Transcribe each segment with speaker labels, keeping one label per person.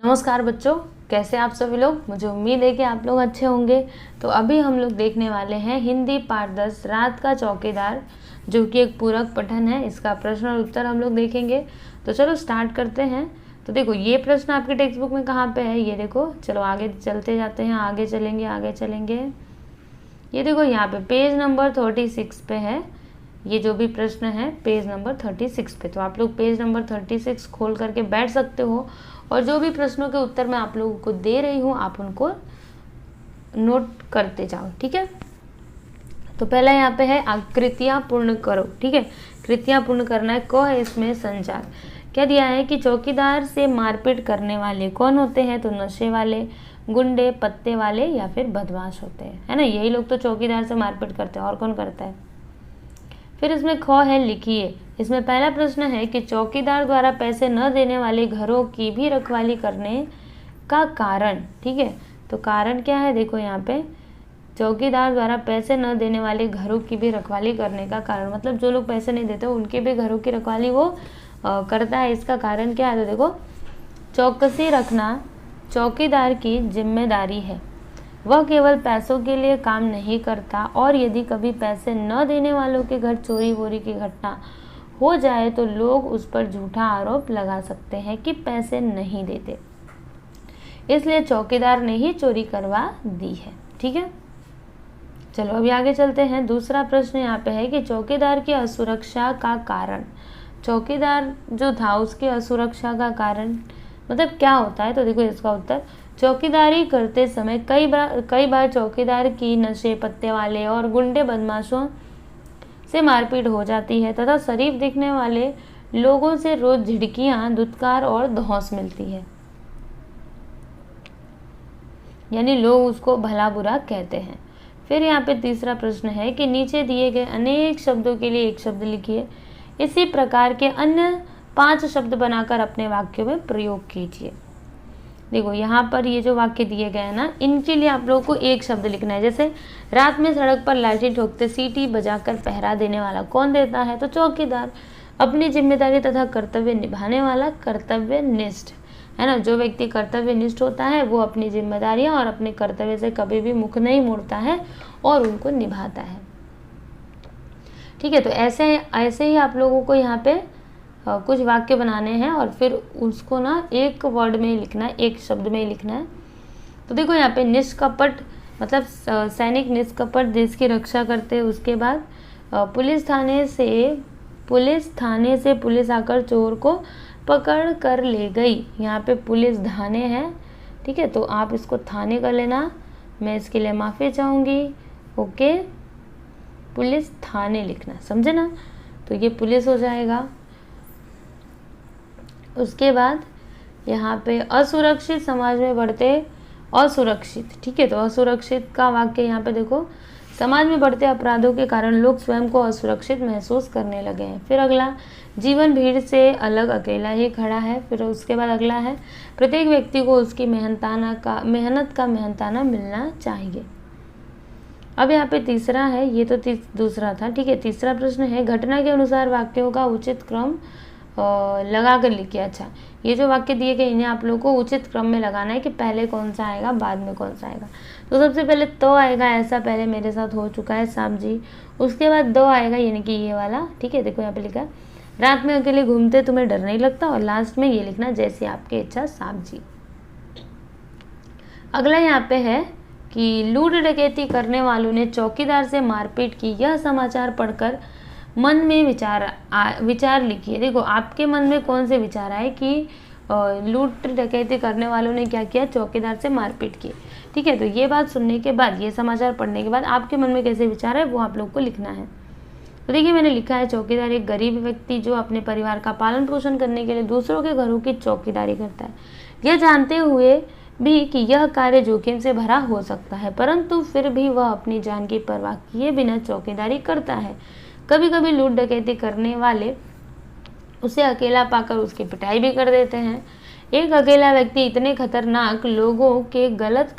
Speaker 1: नमस्कार बच्चों, कैसे आप सभी लोग। मुझे उम्मीद है कि आप लोग अच्छे होंगे। तो अभी हम लोग देखने वाले हैं हिंदी पाठ 10 रात का चौकीदार, जो कि एक पूरक पठन है। इसका प्रश्न और उत्तर हम लोग देखेंगे। तो चलो स्टार्ट करते हैं। तो देखो, ये प्रश्न आपके टेक्स्ट बुक में कहाँ पे है, ये देखो। चलो आगे चलते जाते हैं, आगे चलेंगे। ये देखो यहाँ पे पेज नंबर 36 पे है। ये जो भी प्रश्न है पेज नंबर 36 पे। तो आप लोग पेज नंबर 36 खोल करके बैठ सकते हो और जो भी प्रश्नों के उत्तर मैं आप लोगों को दे रही हूँ आप उनको नोट करते जाओ, ठीक है। तो पहला यहाँ पे है कृतियाँ पूर्ण करो, ठीक है। कृतियाँ पूर्ण करना है, क है इसमें संचार। क्या दिया है कि चौकीदार से मारपीट करने वाले कौन होते हैं, तो नशे वाले, गुंडे, पत्ते वाले या फिर बदमाश होते हैं, है ना। यही लोग तो चौकीदार से मारपीट करते हैं, और कौन करता है। फिर इसमें ख है लिखिए। इसमें पहला प्रश्न है कि चौकीदार द्वारा पैसे न देने वाले घरों की भी रखवाली करने का कारण, ठीक है। तो कारण क्या है, देखो यहाँ पे चौकीदार द्वारा पैसे न देने वाले घरों की भी रखवाली करने का कारण, मतलब जो लोग पैसे नहीं देते उनके भी घरों की रखवाली वो करता है। इसका कारण क्या है, तो देखो, चौकसी रखना चौकीदार की जिम्मेदारी है। वह केवल पैसों के लिए काम नहीं करता, और यदि कभी पैसे न देने वालों के घर चोरी वोरी की घटना हो जाए तो लोग उस पर झूठा आरोप लगा सकते हैं कि पैसे नहीं देते, इसलिए चौकीदार ने ही चोरी करवा दी है, ठीक है। चलो अभी आगे चलते हैं। दूसरा प्रश्न यहाँ पे है कि चौकीदार की असुरक्षा का कारण। चौकीदार जो था उसकी असुरक्षा का कारण मतलब क्या होता है, तो देखो इसका उत्तर, चौकीदारी करते समय कई बार चौकीदार की नशे पत्ते वाले और गुंडे बदमाशों से मारपीट हो जाती है तथा शरीफ दिखने वाले लोगों से रोज झिड़कियां, धुतकार और धौंस मिलती है, यानी लोग उसको भला बुरा कहते हैं। फिर यहाँ पे तीसरा प्रश्न है कि नीचे दिए गए अनेक शब्दों के लिए एक शब्द लिखिए। इसी प्रकार के अन्य 5 शब्द बनाकर अपने वाक्यों में प्रयोग कीजिए। देखो यहाँ पर ये जो वाक्य दिए गए हैं ना, इनके लिए आप लोगों को एक शब्द लिखना है। जैसे रात में सड़क पर लाठी ठोकते सीटी बजाकर पहरा देने वाला कौन देता है, तो चौकीदार। अपनी जिम्मेदारी तथा कर्तव्य निभाने वाला कर्तव्यनिष्ठ, है ना। जो व्यक्ति कर्तव्यनिष्ठ होता है वो अपनी जिम्मेदारियां और अपने कर्तव्य से कभी भी मुख नहीं मोड़ता है और उनको निभाता है, ठीक है। तो ऐसे ही आप लोगों को यहाँ पे कुछ वाक्य बनाने हैं और फिर उसको ना एक वर्ड में लिखना है, एक शब्द में लिखना है। तो देखो यहाँ पे निष्कपट मतलब सैनिक निष्कपट देश की रक्षा करते हैं। उसके बाद पुलिस थाने से पुलिस आकर चोर को पकड़ कर ले गई। यहाँ पे पुलिस थाने है, ठीक है, तो आप इसको थाने कर लेना, मैं इसके लिए माफ़ी चाहूँगी। ओके, पुलिस थाने लिखना, समझे ना। तो ये पुलिस हो जाएगा। उसके बाद यहाँ पे असुरक्षित समाज में बढ़ते असुरक्षित, ठीक है। तो असुरक्षित का वाक्य यहाँ पे देखो, समाज में बढ़ते अपराधों के कारण लोग स्वयं को असुरक्षित महसूस करने लगे हैं। फिर अगला, जीवन भीड़ से अलग अकेला ही खड़ा है। फिर उसके बाद अगला है, प्रत्येक व्यक्ति को उसकी मेहनत का मेहनताना मिलना चाहिए। अब यहाँ पे तीसरा है, ये तो दूसरा था, ठीक है। तीसरा प्रश्न है, घटना के अनुसार वाक्यों का उचित क्रम लगा कर लिखिए। अच्छा, ये जो वाक्य दिए गए इन्हें आप लोगों को उचित क्रम में लगाना है कि पहले कौन सा आएगा बाद में कौन सा आएगा। तो सबसे पहले तो आएगा, ऐसा पहले मेरे साथ हो चुका है साहब जी। उसके बाद दो आएगा, यानी कि ये वाला, ठीक है। देखो यहाँ पे लिखा है, रात में अकेले घूमते तुम्हें डर नहीं लगता, और लास्ट में ये लिखना, जैसी आपकी इच्छा साहब जी। अगला यहाँ पे है कि लूट डकैती करने वालों ने चौकीदार से मारपीट की, यह समाचार पढ़कर मन में विचार लिखिए। देखो आपके मन में कौन से विचार आए कि लूट डकैती करने वालों ने क्या किया, चौकीदार से मारपीट की, ठीक है। तो ये बात सुनने के बाद, ये समाचार पढ़ने के बाद आपके मन में कैसे विचार है वो आप लोग को लिखना है। तो देखिए मैंने लिखा है, चौकीदार एक गरीब व्यक्ति जो अपने परिवार का पालन पोषण करने के लिए दूसरों के घरों की चौकीदारी करता है, यह जानते हुए भी कि यह कार्य जोखिम से भरा हो सकता है, परंतु फिर भी वह अपनी जान की परवाह किए बिना चौकीदारी करता है। कभी कभी लूट डकैती करने वाले उसे अकेला पाकर उसकी पिटाई भी कर देते हैं। एक अकेला व्यक्ति इतने खतरनाक लोगों के गलत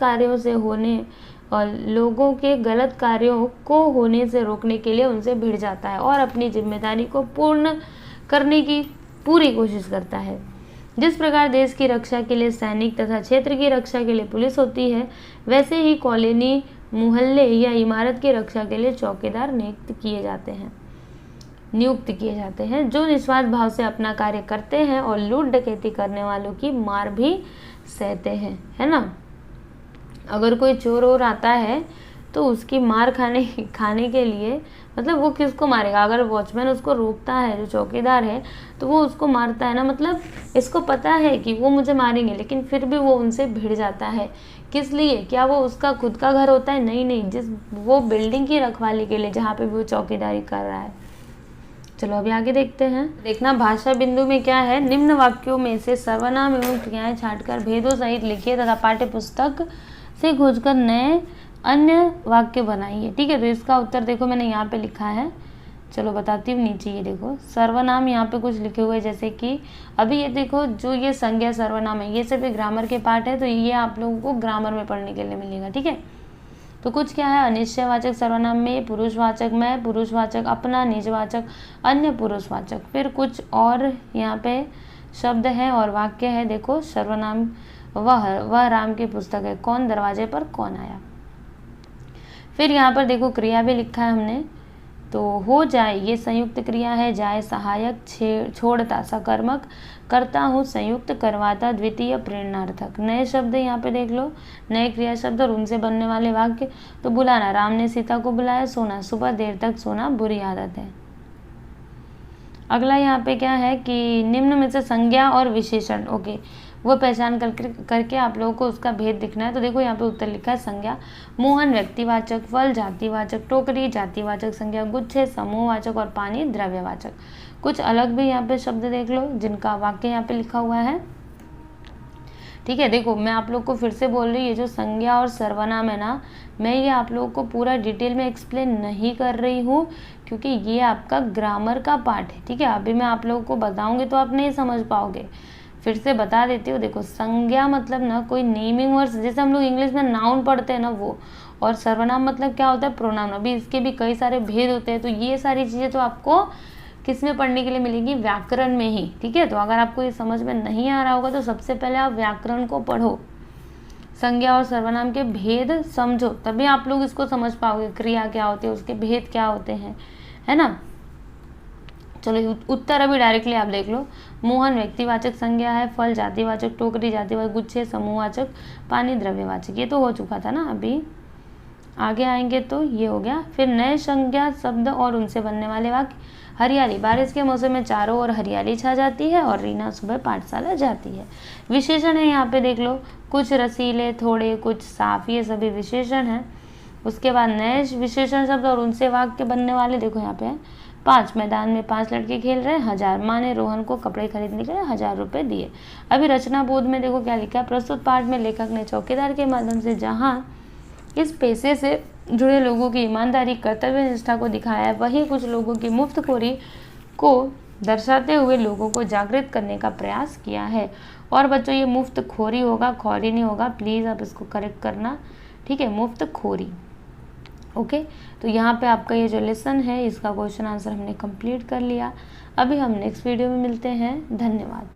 Speaker 1: कार्यों को होने से रोकने के लिए उनसे भिड़ जाता है और अपनी जिम्मेदारी को पूर्ण करने की पूरी कोशिश करता है। जिस प्रकार देश की रक्षा के लिए सैनिक तथा क्षेत्र की रक्षा के लिए पुलिस होती है, वैसे ही कॉलोनी, मोहल्ले या इमारत की रक्षा के लिए चौकीदार नियुक्त किए जाते हैं, जो निस्वार्थ भाव से अपना कार्य करते हैं और लूट डकैती करने वालों की मार भी सहते हैं, है ना। अगर कोई चोर और आता है तो उसकी मार खाने के लिए, मतलब वो किसको मारेगा? अगर वॉचमैन उसको रोकता है, जो चौकीदार है, तो वो उसको मारता है ना, मतलब इसको पता है कि वो मुझे मारेंगे, लेकिन फिर भी वो उनसे भिड़ जाता है। किस लिए? क्या वो उसका खुद का घर होता है? नहीं, जिस वो बिल्डिंग की रखवाली के लिए जहाँ पे वो चौकीदारी कर रहा है। चलो अभी आगे देखते हैं। देखना भाषा बिंदु में क्या है। निम्न वाक्यों में से सर्वनाम एवं क्रियाएं छांटकर भेदों सहित लिखिए तथा पाठ्य पुस्तक से खोजकर नए अन्य वाक्य बनाइए। ठीक है, तो इसका उत्तर देखो मैंने यहाँ पे लिखा है, चलो बताती हूँ। नीचे ये देखो सर्वनाम यहाँ पे कुछ लिखे हुए, जैसे कि अभी ये देखो जो ये संज्ञा सर्वनाम है, ये सिर्फ ग्रामर के पार्ट है, तो ये आप लोगों को ग्रामर में पढ़ने के लिए मिलेगा। ठीक है, तो कुछ क्या है, अनिश्चयवाचक सर्वनाम में पुरुषवाचक मैं, पुरुषवाचक अपना, निजवाचक अन्य, पुरुषवाचक। फिर कुछ और यहाँ पे शब्द है और वाक्य है। देखो सर्वनाम वह राम की पुस्तक है, कौन दरवाजे पर कौन आया। फिर यहाँ पर देखो क्रिया भी लिखा है हमने, तो हो जाए ये संयुक्त क्रिया है, जाए सहायक, छोड़ता सकर्मक, करता हूँ संयुक्त, करवाता द्वितीय प्रेरणार्थक। नए शब्द यहाँ पे देख लो, नए क्रिया शब्द और उनसे बनने वाले वाक्य। तो बुलाना, राम ने सीता को बुलाया। सोना, सुबह देर तक सोना बुरी आदत है। अगला यहाँ पे क्या है कि निम्न में से संज्ञा और विशेषण, ओके, वो पहचान करके आप लोगों को उसका भेद दिखना है। तो देखो यहाँ पे उत्तर लिखा है संज्ञा, मोहन व्यक्तिवाचक, फल जातिवाचक, टोकरी जातिवाचक संज्ञा, गुच्छे समूहवाचक और पानी द्रव्यवाचक। कुछ अलग भी यहाँ पे शब्द देख लो जिनका वाक्य यहाँ पे लिखा हुआ है। ठीक है, देखो मैं आप लोग को फिर से बोल रही हूँ, ये जो संज्ञा और सर्वनाम है ना, मैं ये आप लोगों को पूरा डिटेल में एक्सप्लेन नहीं कर रही हूँ, क्योंकि ये आपका ग्रामर का पार्ट है। ठीक है, अभी मैं आप लोगों को बताऊंगी तो आप नहीं समझ पाओगे, फिर से बता देती हूँ। देखो संज्ञा मतलब ना कोई नेमिंग वर्ड्स, जैसे हम लोग इंग्लिश में नाउन पढ़ते हैं ना वो, और सर्वनाम मतलब क्या होता है, प्रोनाउन। अभी इसके भी कई सारे भेद होते हैं, तो ये सारी चीज़ें तो आपको किस में पढ़ने के लिए मिलेगी, व्याकरण में ही। ठीक है, तो अगर आपको ये समझ में नहीं आ रहा होगा तो सबसे पहले आप व्याकरण को पढ़ो, संज्ञा और सर्वनाम के भेद समझो, तभी आप लोग इसको समझ पाओगे, क्रिया क्या होती है, उसके भेद क्या होते हैं, है ना। चलो उत्तर अभी डायरेक्टली आप देख लो। मोहन व्यक्तिवाचक संज्ञा है, फल जातिवाचक, टोकरी जातिवाचक, गुच्छे समूहवाचक, पानी द्रव्यवाचक। ये तो हो चुका था ना। अभी आगे आएंगे तो ये हो गया। फिर नए संज्ञा शब्द और उनसे बनने वाले वाक्य। हरियाली, बारिश के मौसम में चारों ओर हरियाली छा जाती है और रीना सुबह पाठशाला जाती है। विशेषण है यहाँ पे देख लो, कुछ रसीले, थोड़े, कुछ साफ, ये सभी विशेषण है। उसके बाद नए विशेषण शब्द और उनसे वाक्य बनने वाले, देखो यहाँ पे 5, मैदान में 5 लड़के खेल रहे हैं, 1000, माँ ने रोहन को कपड़े खरीदने के लिए 1000 रुपये दिए। अभी रचना बोध में देखो क्या लिखा है, प्रस्तुत पाठ में लेखक ने चौकीदार के माध्यम से जहाँ इस पेशे से जुड़े लोगों की ईमानदारी, कर्तव्य निष्ठा को दिखाया है, वहीं कुछ लोगों की मुफ्तखोरी को दर्शाते हुए लोगों को जागृत करने का प्रयास किया है। और बच्चों ये मुफ्तखोरी होगा, खोरी नहीं होगा, प्लीज़ आप इसको करेक्ट करना। ठीक है, मुफ्तखोरी। ओके, तो यहाँ पे आपका ये जो लेसन है इसका क्वेश्चन आंसर हमने कंप्लीट कर लिया। अभी हम नेक्स्ट वीडियो में मिलते हैं। धन्यवाद।